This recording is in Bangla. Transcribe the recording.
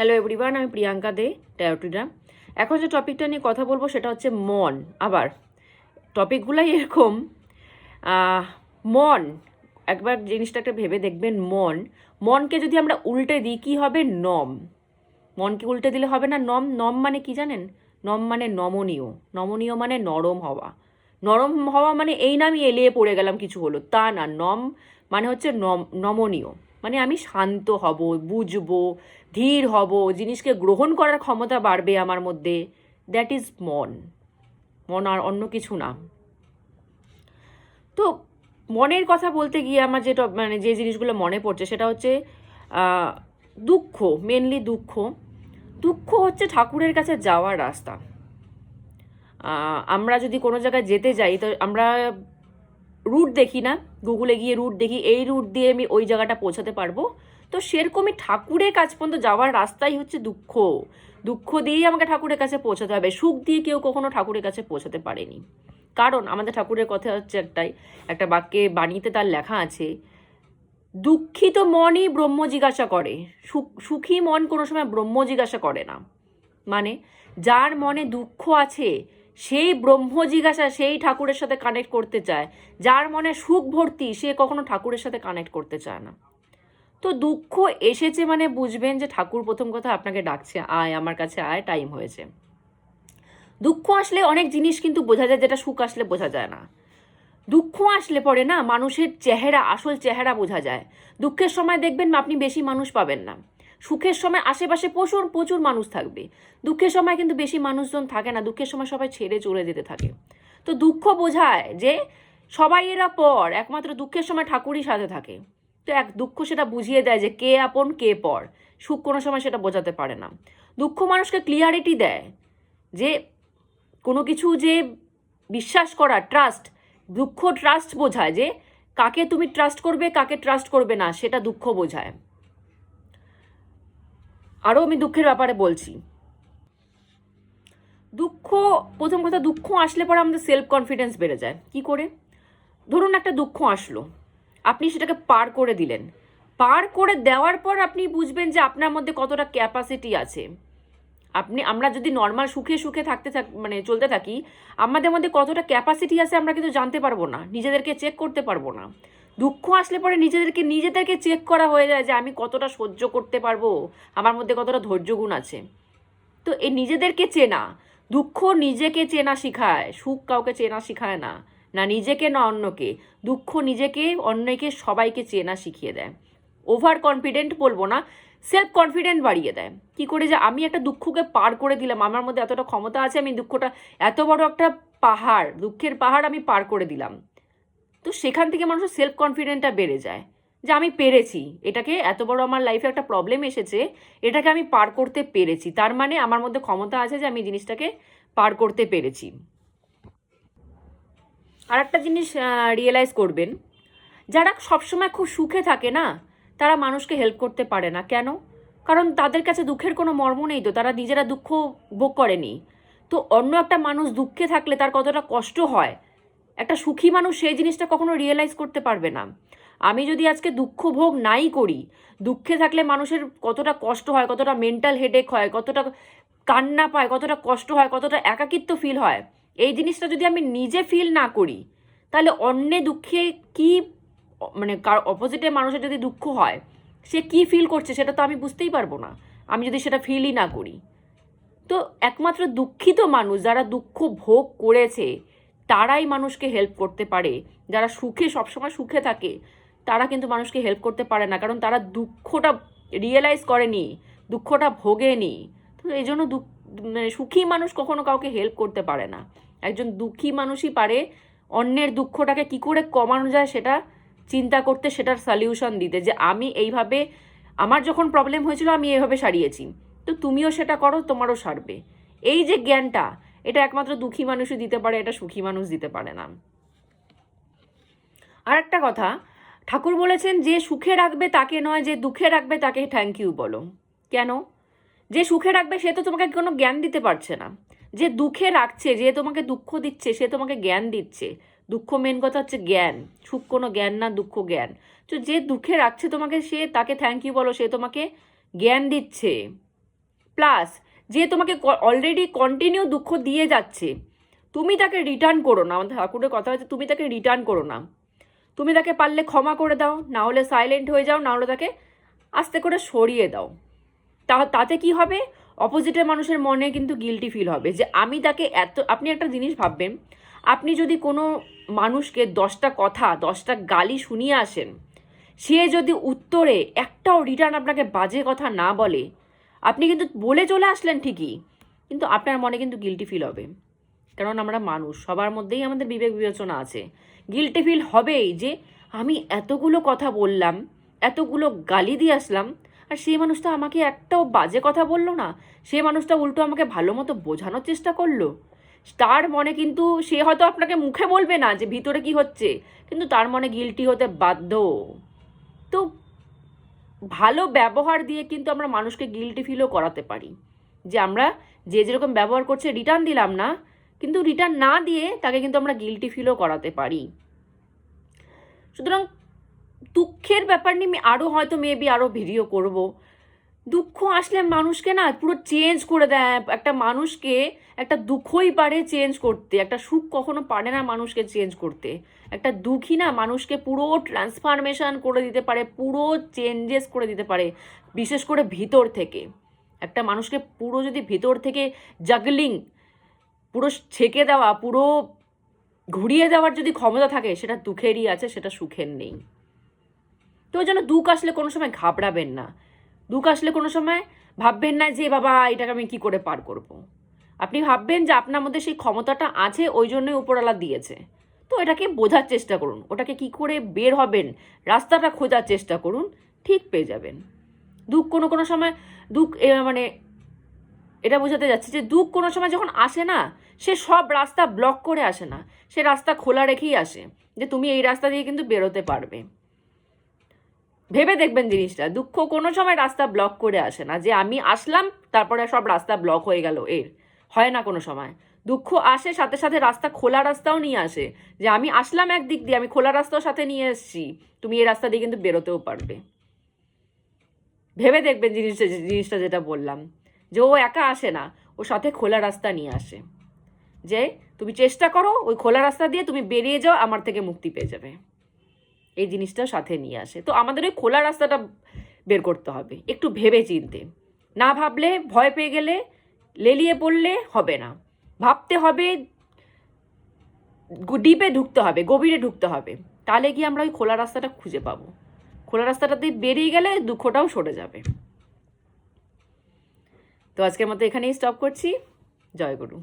হ্যালো এভরিওয়ান, আমি প্রিয়াঙ্কা দে, ট্যারোটিরা। এখন যে টপিকটা নিয়ে কথা বলবো সেটা হচ্ছে মন। আবার টপিকগুলাই এরকম। মন, একবার জিনিসটাকে ভেবে দেখবেন। মনকে যদি আমরা উল্টে দিই কী হবে? নম। মনকে উল্টে দিলে হবে না নম। নম মানে কি জানেন? নম মানে নমনীয়। নমনীয় মানে নরম হওয়া। নরম হওয়া মানে এই না আমি এলিয়ে পড়ে গেলাম কিছু হলো, তা না। নম মানে হচ্ছে নমনীয়, মানে আমি শান্ত হব, বুঝবো, ধীর হব, জিনিসকে গ্রহণ করার ক্ষমতা বাড়বে আমার মধ্যে। দ্যাট ইজ মন। মন আর অন্য কিছু না। তো মনের কথা বলতে গিয়ে আমার যে জিনিসগুলো মনে পড়ছে সেটা হচ্ছে দুঃখ। মেনলি দুঃখ। দুঃখ হচ্ছে ঠাকুরের কাছে যাওয়ার রাস্তা। আমরা যদি কোনো জায়গায় যেতে যাই তো আমরা রুট দেখি না, গুগলে গিয়ে রুট দেখি, এই রুট দিয়ে আমি ওই জায়গাটা পৌঁছাতে পারবো। তো সেরকমই ঠাকুরের কাছ পর্যন্ত যাওয়ার রাস্তাই হচ্ছে দুঃখ। দুঃখ দিয়েই আমাকে ঠাকুরের কাছে পৌঁছাতে হবে। সুখ দিয়ে কেউ কখনো ঠাকুরের কাছে পৌঁছাতে পারেনি। কারণ আমাদের ঠাকুরের কথা হচ্ছে একটা বাক্যে বাণীতে তার লেখা আছে, দুঃখিত মনই ব্রহ্ম জিজ্ঞাসা করে, সুখী মন কোনো সময় ব্রহ্ম জিজ্ঞাসা করে না। মানে যার মনে দুঃখ আছে সেই ব্রহ্ম জিজ্ঞাসা, সেই ঠাকুরের সাথে কানেক্ট করতে চায়। যার মনে সুখ ভর্তি সে কখনো ঠাকুরের সাথে কানেক্ট করতে চায় না। তো দুঃখ এসেছে মানে বুঝবেন যে ঠাকুর প্রথম কথা আপনাকে ডাকছে, আয় আমার কাছে আয়, টাইম হয়েছে। দুঃখ আসলে অনেক জিনিস কিন্তু বোঝা যায় যেটা সুখ আসলে বোঝা যায় না। দুঃখ আসলে পরে না মানুষের চেহারা, আসল চেহারা বোঝা যায়। দুঃখের সময় দেখবেন আপনি বেশি মানুষ পাবেন না। সুখের সময় আশেপাশে প্রচুর প্রচুর মানুষ থাকবে। দুঃখের সময় কিন্তু বেশি মানুষজন থাকে না। দুঃখের সময় সবাই ছেড়ে চলে যেতে থাকে। তো দুঃখ বোঝায় যে সবাই এরা পর, একমাত্র দুঃখের সময় ঠাকুরই সাথে থাকে। তো দুঃখ সেটা বুঝিয়ে দেয় যে কে আপন কে পর। সুখ কোনো সময় সেটা বোঝাতে পারে না। দুঃখ মানুষকে ক্লিয়ারিটি দেয় যে কোনো কিছু যে বিশ্বাস করা, ট্রাস্ট। দুঃখ ট্রাস্ট বোঝায় যে কাকে তুমি ট্রাস্ট করবে, কাকে ট্রাস্ট করবে না, সেটা দুঃখ বোঝায়। আরও আমি দুঃখের ব্যাপারে বলছি। দুঃখ, প্রথম কথা, দুঃখ আসলে পরে আমাদের সেলফ কনফিডেন্স বেড়ে যায়। কি করে? ধরুন একটা দুঃখ আসলো, আপনি সেটাকে পার করে দিলেন। পার করে দেওয়ার পর আপনি বুঝবেন যে আপনার মধ্যে কতটা ক্যাপাসিটি আছে। আমরা যদি নর্মাল সুখে সুখে মানে চলতে থাকি, আমাদের মধ্যে কতটা ক্যাপাসিটি আছে আমরা কিন্তু জানতে পারবো না, নিজেদেরকে চেক করতে পারবো না। দুঃখ আসলে পরে নিজেদেরকে চেক করা হয়ে যায় যে আমি কতটা সহ্য করতে পারবো, আমার মধ্যে কতটা ধৈর্য গুণ আছে। তো এই নিজেদেরকে চেনা, দুঃখ নিজেকে চেনা শিখায়, সুখ কাউকে চেনা শিখায় না। না নিজেকে না অন্যকে। দুঃখ নিজেকে, অন্যকে, সবাইকে চেনা শিখিয়ে দেয়। ওভার কনফিডেন্ট বলবো না, সেলফ কনফিডেন্ট বাড়িয়ে দেয়। কি করে? যে আমি একটা দুঃখকে পার করে দিলাম, আমার মধ্যে এতটা ক্ষমতা আছে, আমি দুঃখটা, এত বড় একটা পাহাড়, দুঃখের পাহাড় আমি পার করে দিলাম। তো সেখান থেকে মানুষের সেলফ কনফিডেন্টটা বেড়ে যায় যে আমি পেরেছি এটাকে, এত বড় আমার লাইফে একটা প্রবলেম এসেছে, এটাকে আমি পার করতে পেরেছি, তার মানে আমার মধ্যে ক্ষমতা আছে যে আমি জিনিসটাকে পার করতে পেরেছি। আর একটা জিনিস রিয়েলাইজ করবেন, যারা সবসময় খুব সুখে থাকে না, তারা মানুষকে হেল্প করতে পারে না। কেন? কারণ তাদের কাছে দুঃখের কোনো মর্ম নেই, তো তারা নিজেরা দুঃখ ভোগ করেনি। তো অন্য একটা মানুষ দুঃখে থাকলে তার কতটা কষ্ট হয়, একটা সুখী মানুষ সেই জিনিসটা কখনো রিয়েলাইজ করতে পারবে না। আমি যদি আজকে দুঃখ ভোগ নাই করি, দুঃখে থাকলে মানুষের কতটা কষ্ট হয়, কতটা মেন্টাল হেডেক হয়, কতটা কান্না পায়, কতটা কষ্ট হয়, কতটা একাকিত্ব ফিল হয়, এই জিনিসটা যদি আমি নিজে ফিল না করি, তাহলে অন্যে দুঃখে কি, মানে কার অপোজিটে মানুষের যদি দুঃখ হয় সে কি ফিল করছে সেটা তো আমি বুঝতেই পারবো না, আমি যদি সেটা ফিলই না করি। তো একমাত্র দুঃখিত মানুষ, যারা দুঃখ ভোগ করেছে, তারাই মানুষকে হেল্প করতে পারে। যারা সুখে, সবসময় সুখে থাকে, তারা কিন্তু মানুষকে হেল্প করতে পারে না, কারণ তারা দুঃখটা রিয়েলাইজ করেনি, দুঃখটা ভোগেনি। তো এই জন্য মানে সুখী মানুষ কখনো কাউকে হেল্প করতে পারে না। একজন দুঃখী মানুষই পারে অন্যের দুঃখটাকে কি করে কমানো যায় সেটা চিন্তা করতে, সেটার সলিউশন দিতে, যে আমি এইভাবে, আমার যখন প্রবলেম হয়েছিল আমি এইভাবে সারিয়েছি, তো তুমিও সেটা করো, তোমারও সারবে। এই যে জ্ঞানটা, এটা একমাত্র দুঃখী মানুষই দিতে পারে, এটা সুখী মানুষ দিতে পারে না। আর একটা কথা, ঠাকুর বলেছেন যে সুখে রাখবে তাকে নয়, যে দুঃখে রাখবে তাকে থ্যাংক ইউ বলো। কেন? যে সুখে রাখবে সে তো তোমাকে কোনো জ্ঞান দিতে পারছে না। যে দুঃখে রাখছে, যে তোমাকে দুঃখ দিচ্ছে, সে তোমাকে জ্ঞান দিচ্ছে। দুঃখ মেন কথা হচ্ছে জ্ঞান, সুখ কোনো জ্ঞান না, দুঃখ জ্ঞান। তো যে দুঃখে রাখছে তোমাকে, সে, তাকে থ্যাংক ইউ বলো, সে তোমাকে জ্ঞান দিচ্ছে। প্লাস যে তোমাকে অলরেডি কন্টিনিউ দুঃখ দিয়ে যাচ্ছে, তুমি তাকে রিটার্ন করো না। আমাদের ঠাকুরের কথা হচ্ছে তুমি তাকে রিটার্ন করো না। তুমি তাকে পারলে ক্ষমা করে দাও, না হলে সাইলেন্ট হয়ে যাও, না হলে তাকে আস্তে করে সরিয়ে দাও। তাতে কি হবে, অপোজিটের মানুষের মনে কিন্তু গিল্টি ফিল হবে যে আমি তাকে এত। আপনি একটা জিনিস ভাববেন, আপনি যদি কোনো মানুষকে 10টা কথা 10টা গালি শুনিয়ে আসেন, সে যদি উত্তরে একটাও রিটার্ন আপনাকে বাজে কথা না বলে, আপনি কিন্তু বলে চলে আসলেন ঠিকই, কিন্তু আপনার মনে কিন্তু গিল্টি ফিল হবে। কারণ আমরা মানুষ, সবার মধ্যেই আমাদের বিবেক বিবেচনা আছে। গিল্টি ফিল হবেই যে আমি এতগুলো কথা বললাম, এতগুলো গালি দিয়ে আসলাম, আর সেই মানুষটা আমাকে একটাও বাজে কথা বললো না, সেই মানুষটা উল্টো আমাকে ভালো মতো বোঝানোর চেষ্টা করলো। তার মনে কিন্তু, সে হয়তো আপনাকে মুখে বলবে না যে ভিতরে কি হচ্ছে, কিন্তু তার মনে গিল্টি হতে বাধ্য। তো ভালো ব্যবহার দিয়ে কিন্তু আমরা মানুষকে গিল্টি ফিলও করাতে পারি, যে আমরা যে যেরকম ব্যবহার করছে রিটার্ন দিলাম না, কিন্তু রিটার্ন না দিয়ে তাকে কিন্তু আমরা গিল্টি ফিলও করাতে পারি। সুতরাং দুঃখের ব্যাপার নিয়ে আমি হয়তো মেবি আরও ভিডিও করব। দুঃখ আসলে মানুষকে না পুরো চেঞ্জ করে দেয়। একটা মানুষকে একটা দুঃখই পারে চেঞ্জ করতে, একটা সুখ কখনো পারে না মানুষকে চেঞ্জ করতে। একটা দুঃখই না মানুষকে পুরো ট্রান্সফরমেশন করে দিতে পারে, পুরো চেঞ্জেস করে দিতে পারে, বিশেষ করে ভিতর থেকে। একটা মানুষকে পুরো যদি ভিতর থেকে জাগলিং, পুরো ছেঁকে দেওয়া, পুরো ঘুরিয়ে দেওয়ার যদি ক্ষমতা থাকে, সেটা দুঃখেরই আছে, সেটা সুখের নেই। তো ওই জন্য দুঃখ আসলে কোনো সময় ঘাবড়াবেন না। দুঃখ আসলে কোনো সময় ভাববেন না যে বাবা এটাকে আমি কি করে পার করব। আপনি ভাববেন যে আপনার মধ্যে সেই ক্ষমতাটা আছে, ওই জন্যই উপরওয়ালা দিয়েছে। তো এটাকে বোঝার চেষ্টা করুন, ওটাকে কি করে বের হবেন, রাস্তাটা খোঁজার চেষ্টা করুন, ঠিক পেয়ে যাবেন। দুঃখ কোনো সময় মানে এটা বোঝাতে যাচ্ছে যে দুঃখ কোনো সময় যখন আসে না, সে সব রাস্তা ব্লক করে আসে না, সে রাস্তা খোলা রেখেই আসে, যে তুমি এই রাস্তা দিয়ে কিন্তু বেরোতে পারবে। ভেবে দেখবেন জিনিসটা, দুঃখ কোনো সময় রাস্তা ব্লক করে আসে না, যে আমি আসলাম তারপরে সব রাস্তা ব্লক হয়ে গেল, এর হয় না কোনো সময়। দুঃখ আসে সাথে সাথে রাস্তা, খোলা রাস্তাও নিয়ে আসে, যে আমি আসলাম একদিক দিয়ে, আমি খোলা রাস্তাও সাথে নিয়ে এসেছি, তুমি এই রাস্তা দিয়ে কিন্তু বেরোতেও পারবে। ভেবে দেখবেন জিনিসটা যেটা বললাম, যে ও একা আসে না, ও সাথে খোলা রাস্তা নিয়ে আসে, যে তুমি চেষ্টা করো ওই খোলা রাস্তা দিয়ে তুমি বেরিয়ে যাও, আমার থেকে মুক্তি পেয়ে যাবে। এই জিনিসটা সাথে নিয়ে আসে। তো আমাদের ওই খোলা রাস্তাটা বের করতে হবে একটু ভেবে চিনতে। না ভাবলে, ভয় পেয়ে গেলে, লেলিয়ে পড়লে হবে না। ভাবতে হবে, ডিপে ঢুকতে হবে, গভীরে ঢুকতে হবে, তাহলে গিয়ে আমরা ওই খোলা রাস্তাটা খুঁজে পাবো। খোলা রাস্তাটাতে বেরিয়ে গেলে দুঃখটাও সরে যাবে। তো আজকের মতো এখানেই স্টপ করছি। জয় গুরু।